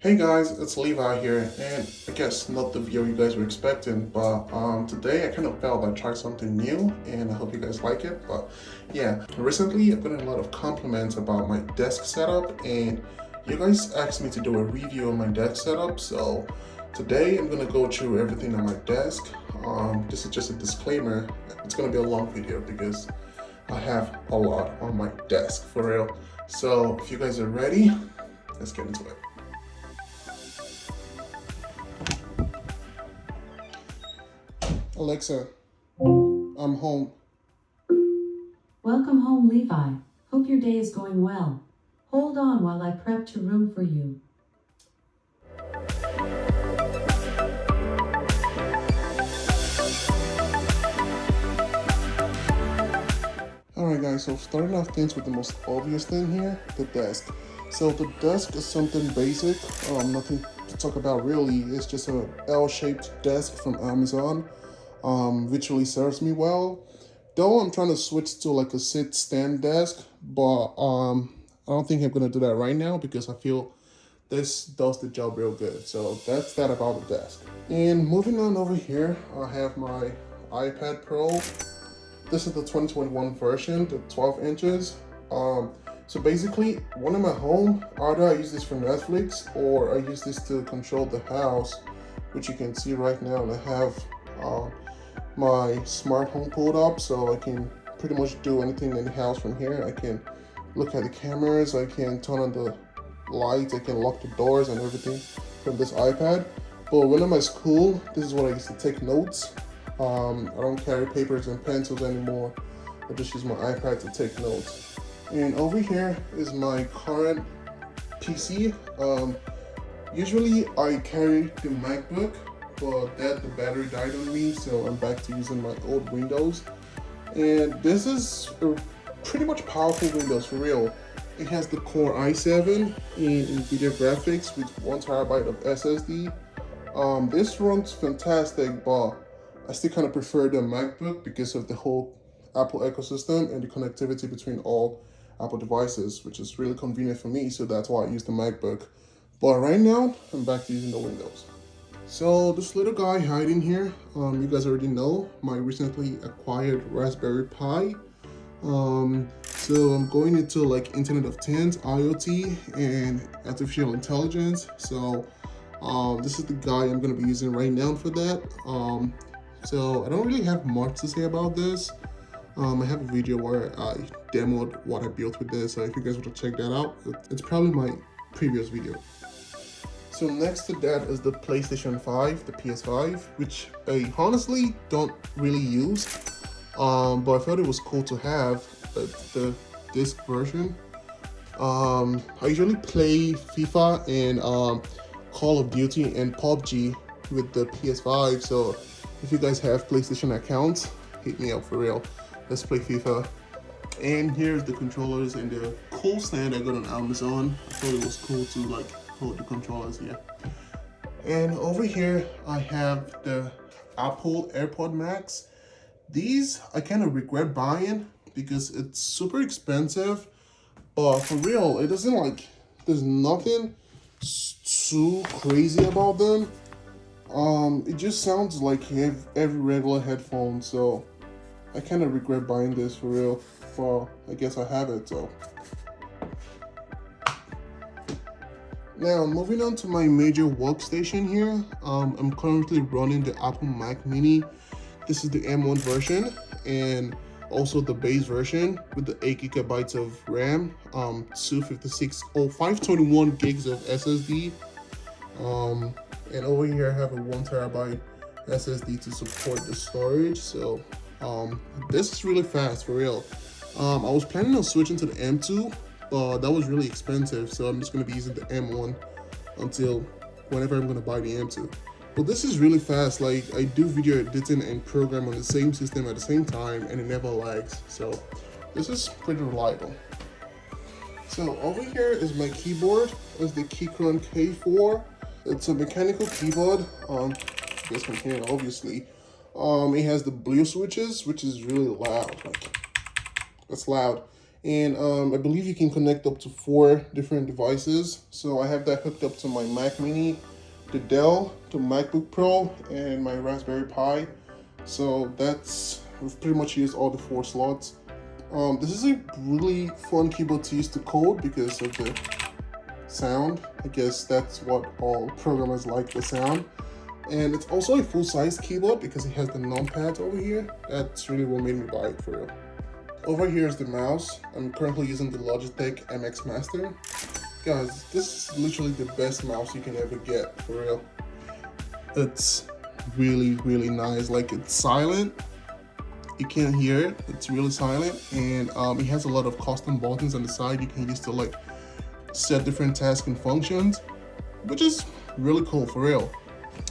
Hey guys, it's Levi here, and I guess not the video you guys were expecting, but today I kind of felt I'd try something new, and I hope you guys like it. But yeah, recently I've gotten a lot of compliments about my desk setup, and you guys asked me to do a review on my desk setup, so today I'm gonna go through everything on my desk. This is just a disclaimer, it's gonna be a long video because I have a lot on my desk, for real. So if you guys are ready, let's get into it. Alexa, I'm home. Welcome home, Levi. Hope your day is going well. Hold on while I prep to room for you. Alright guys, so starting off things with the most obvious thing here, the desk. So the desk is something basic, nothing to talk about really. It's just a L-shaped desk from Amazon. Which really serves me well. Though I'm trying to switch to like a sit-stand desk, but I don't think I'm gonna do that right now because I feel this does the job real good. So that's that about the desk. And moving on over here, I have my iPad Pro. This is the 2021 version, the 12 inches. So basically, when I'm at home, either I use this for Netflix or I use this to control the house, which you can see right now. And I have my smart home pulled up, so I can pretty much do anything in the house from here. I can look at the cameras, I can turn on the lights, I can lock the doors and everything from this iPad. But when I'm at school, this is what I used to take notes. I don't carry papers and pencils anymore. I just use my iPad to take notes. And over here is my current PC. Usually I carry the MacBook, but the battery died on me, so I'm back to using my old Windows. And this is a pretty much powerful Windows, for real. It has the Core i7 in NVIDIA graphics with 1 terabyte of SSD. This runs fantastic, but I still kind of prefer the MacBook because of the whole Apple ecosystem and the connectivity between all Apple devices, which is really convenient for me, so that's why I use the MacBook. But right now, I'm back to using the Windows. So this little guy hiding here, you guys already know, my recently acquired Raspberry Pi. So I'm going into like Internet of Things, IoT, and artificial intelligence. So this is the guy I'm gonna be using right now for that. So I don't really have much to say about this. I have a video where I demoed what I built with this, so if you guys want to check that out, it's probably my previous video. So next to that is the PlayStation 5, the PS5, which I honestly don't really use, but I thought it was cool to have the disc version. I usually play FIFA and Call of Duty and PUBG with the PS5, so if you guys have PlayStation accounts, hit me up for real. Let's play FIFA. And here's the controllers and the cool stand I got on Amazon. I thought it was cool to like hold the controllers here. And over here I have the Apple Airpods Max. These I kind of regret buying because it's super expensive, but for real, it doesn't like, there's nothing too crazy about them. It just sounds like every regular headphone, so I kind of regret buying this for real. Well, I guess I have it, so. Now, moving on to my major workstation here, I'm currently running the Apple Mac Mini. This is the M1 version and also the base version with the 8 gigabytes of RAM, 521 gigs of SSD. And over here I have a 1 terabyte SSD to support the storage. So this is really fast, for real. I was planning on switching to the M2, but that was really expensive, so I'm just going to be using the M1 until whenever I'm going to buy the M2. But this is really fast. Like, I do video editing and program on the same system at the same time, and it never lags, so this is pretty reliable. So over here is my keyboard. It's the Keychron K4. It's a mechanical keyboard. You guys can hear it, obviously. It has the blue switches, which is really loud. Like, it's loud. And I believe you can connect up to 4 different devices. So I have that hooked up to my Mac Mini, the Dell, the MacBook Pro, and my Raspberry Pi. So we've pretty much used all the 4 slots. This is a really fun keyboard to use to code because of the sound. I guess that's what all programmers like, the sound. And it's also a full-size keyboard because it has the numpads over here. That's really what made me buy it, for real. Over here is the mouse. I'm currently using the Logitech MX Master. Guys, this is literally the best mouse you can ever get, for real. It's really, really nice. Like, it's silent. You can't hear it. It's really silent. And it has a lot of custom buttons on the side you can use to like set different tasks and functions, which is really cool, for real.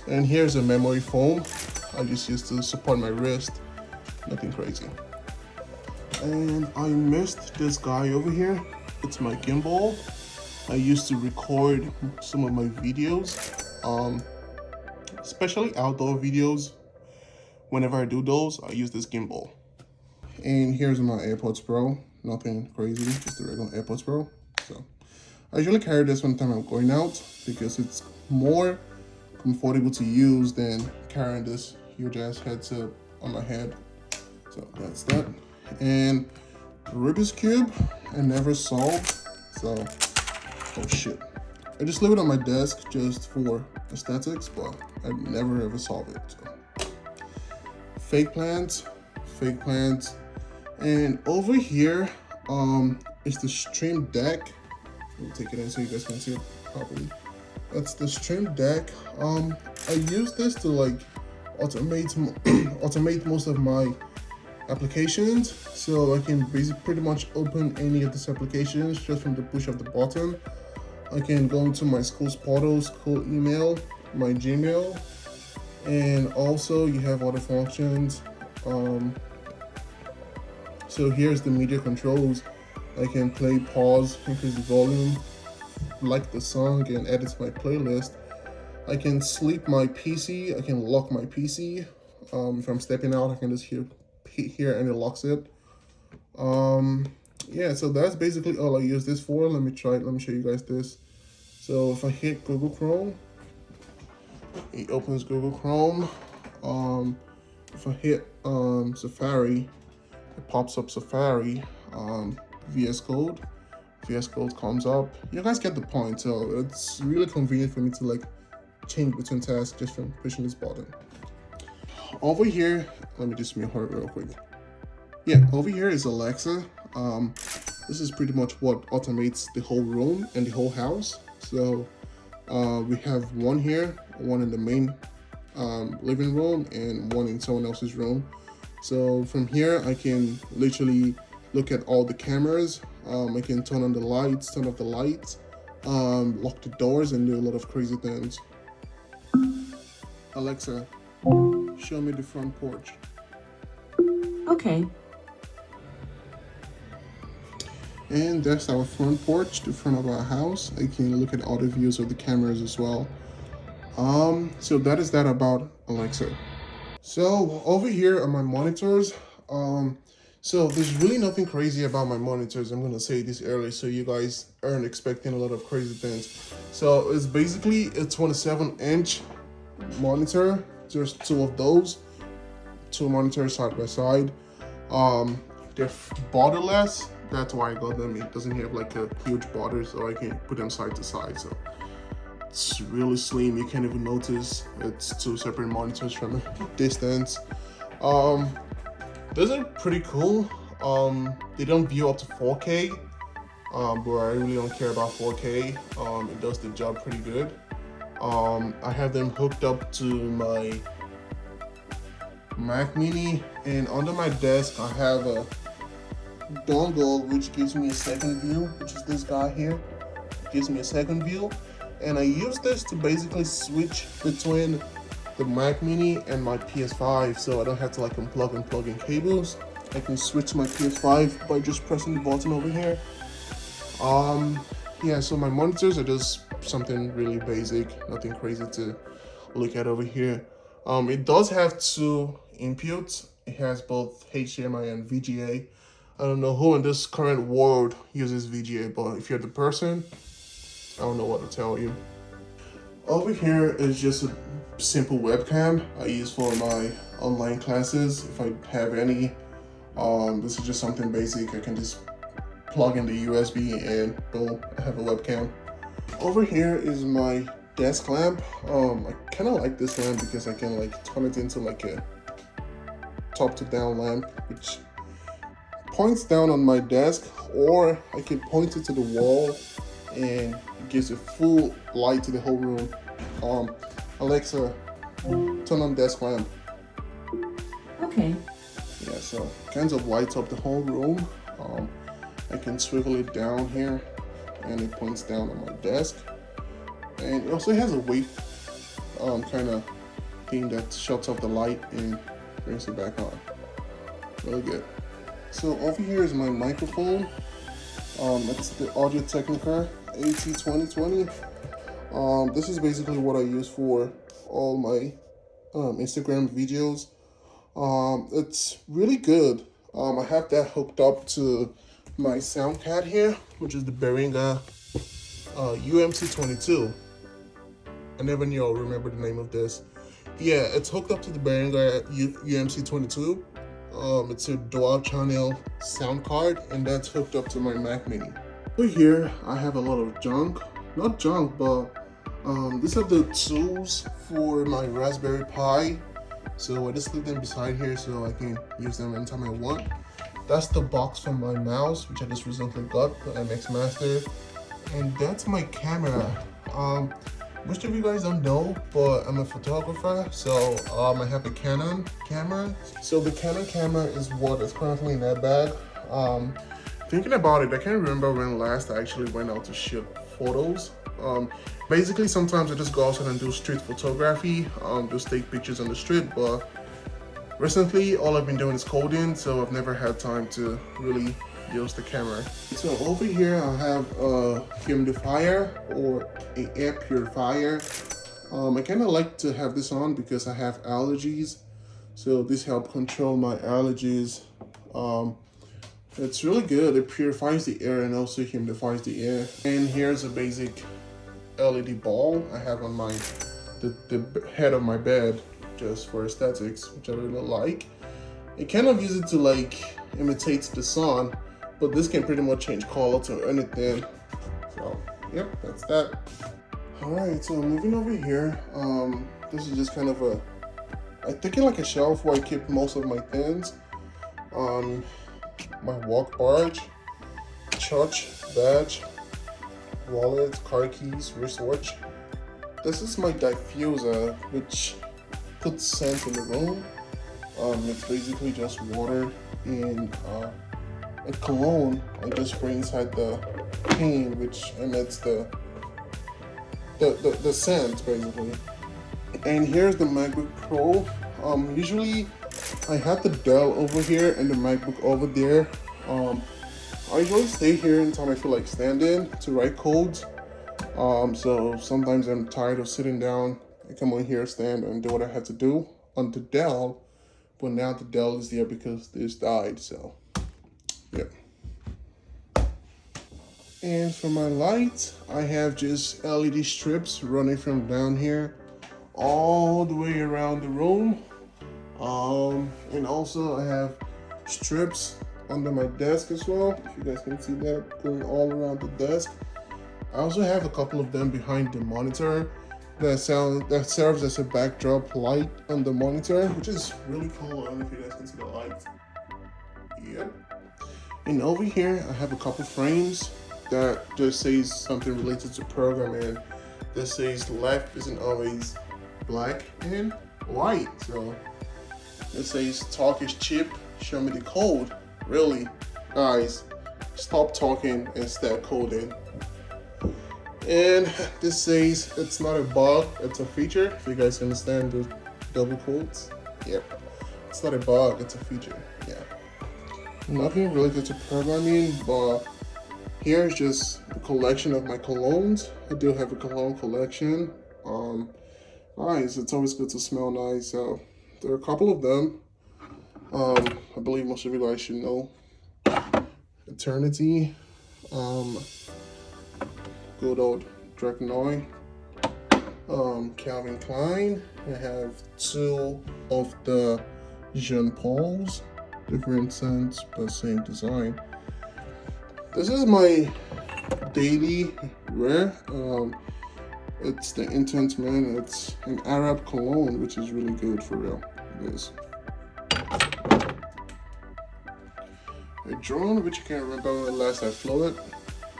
And here's a memory foam I just used to support my wrist. Nothing crazy. And I missed this guy over here. It's my gimbal. I used to record some of my videos, especially outdoor videos. Whenever I do those, I use this gimbal. And here's my Airpods Pro. Nothing crazy, just the regular Airpods Pro. So I usually carry this one time I'm going out because it's more comfortable to use than carrying this huge ass headset on my head. So that's that. And Rubik's Cube I never solved. So, oh shit. I just leave it on my desk just for aesthetics, but I never ever solve it. So. Fake plants. And over here is the Streamdeck. Let me take it in so you guys can see it properly. That's the Streamdeck. I use this to like automate most of my applications, so I can basically pretty much open any of these applications just from the push of the button. I can go into my school's portal, school email, my Gmail, and also you have other functions. So here's the media controls. I can play, pause, increase the volume, like the song, and edit my playlist. I can sleep my PC. I can lock my PC. If I'm stepping out, I can just hear and it locks it. Yeah, so that's basically all I use this for. Let me show you guys this. So if I hit Google Chrome, it opens Google Chrome. If I hit Safari, it pops up Safari. VS Code comes up. You guys get the point. So it's really convenient for me to like change between tasks just from pushing this button. Over here, let me just mute her real quick. Yeah, over here is Alexa. This is pretty much what automates the whole room and the whole house. So we have one here, one in the main living room, and one in someone else's room. So from here, I can literally look at all the cameras. I can turn on the lights, turn off the lights, lock the doors, and do a lot of crazy things. Alexa, show me the front porch. Okay. And that's our front porch, the front of our house. I can look at all the views of the cameras as well. So that is that about Alexa. So over here are my monitors. So there's really nothing crazy about my monitors. I'm gonna say this early so you guys aren't expecting a lot of crazy things. So it's basically a 27-inch monitor. There's 2 of those, 2 monitors side by side. They're borderless. That's why I got them. It doesn't have like a huge border, so I can put them side to side. So it's really slim. You can't even notice it's 2 separate monitors from a distance. Those are pretty cool. They don't view up to 4K, but I really don't care about 4K. It does the job pretty good. I have them hooked up to my Mac Mini, and under my desk I have a dongle which gives me a second view, which is this guy here. It gives me a second view, and I use this to basically switch between the Mac Mini and my PS5, so I don't have to like unplug and plug in cables. I can switch to my PS5 by just pressing the button over here. Yeah, so my monitors are just something really basic, nothing crazy to look at over here. It does have 2 inputs. It has both HDMI and VGA. I don't know who in this current world uses VGA, but if you're the person, I don't know what to tell you. Over here is just a simple webcam I use for my online classes, if I have any. This is just something basic. I can just plug in the USB and boom, I have a webcam. Over here is my desk lamp. I kind of like this lamp because I can like turn it into like a top to down lamp, which points down on my desk, or I can point it to the wall and it gives a full light to the whole room. Alexa, turn on desk lamp. Okay. Yeah, so kinds of lights up the whole room. I can swivel it down here and it points down on my desk. And it also has a weight kind of thing that shuts off the light and brings it back on. Really good. So over here is my microphone. It's the Audio Technica AT2020. This is basically what I use for all my Instagram videos. It's really good. I have that hooked up to my sound card here, which is the Behringer UMC22. I never knew I'll remember the name of this. Yeah, it's hooked up to the Behringer UMC22. It's a dual channel sound card, and that's hooked up to my Mac Mini. Over here, I have a lot of junk. Not junk, but these are the tools for my Raspberry Pi. So I just leave them beside here so I can use them anytime I want. That's the box from my mouse, which I just recently got, the MX Master. And that's my camera. Most of you guys don't know, but I'm a photographer, so I have a Canon camera. So the Canon camera is what is currently in that bag. Thinking about it, I can't remember when last I actually went out to shoot photos. Basically, sometimes I just go outside and do street photography, just take pictures on the street, but recently all I've been doing is coding, so I've never had time to really use the camera. So over here I have a humidifier or an air purifier. I kind of like to have this on because I have allergies, so this helps control my allergies. It's really good. It purifies the air and also humidifies the air. And here's a basic LED ball I have on the head of my bed just for aesthetics, which I really like. It kind of uses it to like imitate the sun, but this can pretty much change color to anything. So yep, that's that. All right, so moving over here, this is just kind of I think like a shelf where I keep most of my things. My walk badge, church badge, wallet, car keys, wristwatch. This is my diffuser, which puts scent in the room. It's basically just water and a cologne I just spray inside the pane, which emits the scent basically. And here's the MacBook Pro. Usually I have the Dell over here and the MacBook over there. I usually stay here until I feel like standing to write codes. So sometimes I'm tired of sitting down. I come on here, stand, and do what I have to do on the Dell. But now the Dell is there because this died, so yep. And for my light, I have just LED strips running from down here all the way around the room. And also I have strips under my desk as well. If you guys can see that going all around the desk. I also have a couple of them behind the monitor that serves as a backdrop light on the monitor, which is really cool. I don't know if you guys can see the light. Yep. And over here I have a couple frames that just says something related to programming. That says life isn't always black and white. So it says talk is cheap, show me the code. Really, guys, stop talking and start coding. And this says it's not a bug, it's a feature. If you guys understand the double quotes, yep, it's not a bug, it's a feature. Yeah, nothing related to programming, but here's just the collection of my colognes. I do have a cologne collection. Nice, it's always good to smell nice. So there are a couple of them. I believe most of you guys should know Eternity, good old Dragonoid, Calvin Klein. I have two of the Jean Pauls, different scents but same design. This is my daily wear. It's the Intense Man. It's an Arab cologne, which is really good for real. It is. A drone, which I can't remember when last I flew it,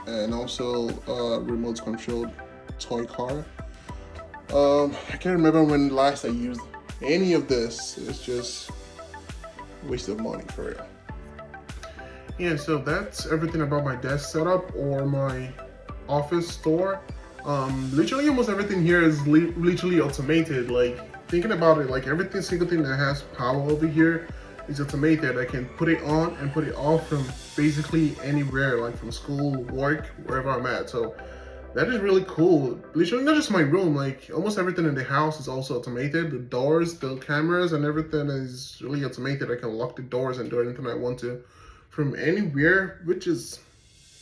and also a remote controlled toy car. I can't remember when last I used any of this. It's just a waste of money for real. Yeah, so that's everything about my desk setup or my office store. Literally almost everything here is literally automated. Like, thinking about it, like every single thing that has power over here is automated. I can put it on and put it off from basically anywhere, like from school, work, wherever I'm at. So that is really cool. Literally not just my room, like almost everything in the house is also automated. The doors, the cameras, and everything is really automated. I can lock the doors and do anything I want to from anywhere, which is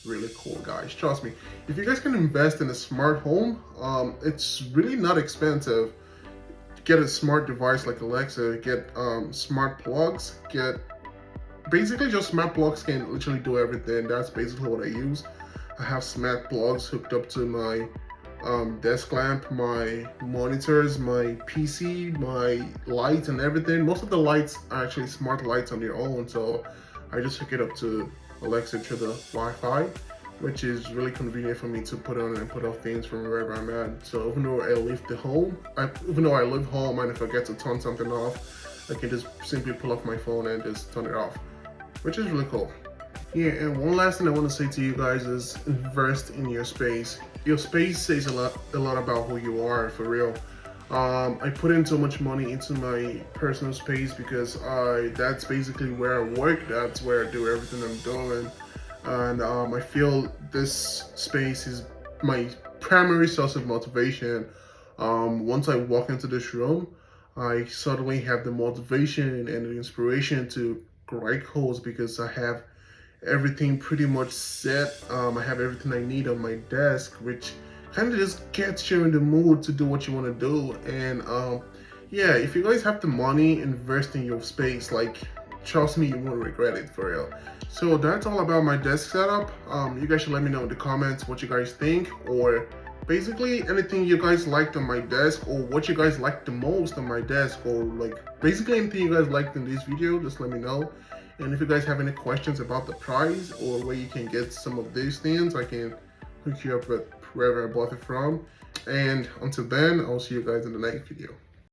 really cool, guys. Trust me, if you guys can invest in a smart home, it's really not expensive. Get a smart device like Alexa, get smart plugs, get basically just smart plugs can literally do everything. That's basically what I use. I have smart plugs hooked up to my desk lamp, my monitors, my PC, my lights and everything. Most of the lights are actually smart lights on their own, so I just hook it up to Alexa through the Wi-Fi, which is really convenient for me to put on and put off things from wherever I'm at. So even though I live home and if I forget to turn something off, I can just simply pull off my phone and just turn it off, which is really cool. Yeah, and one last thing I want to say to you guys is invest in your space. Your space says a lot about who you are, for real. I put in so much money into my personal space because that's basically where I work. That's where I do everything I'm doing. And I feel this space is my primary source of motivation. Once I walk into this room, I suddenly have the motivation and the inspiration to write codes because I have everything pretty much set. I have everything I need on my desk, which kind of just gets you in the mood to do what you want to do. And yeah, if you guys have the money, invest in your space. Like, trust me, you won't regret it, for real. So that's all about my desk setup. You guys should let me know in the comments what you guys think, or basically anything you guys liked on my desk, or what you guys liked the most on my desk, or like basically anything you guys liked in this video, just let me know. And if you guys have any questions about the price or where you can get some of these things, I can hook you up with wherever I bought it from. And until then, I'll see you guys in the next video.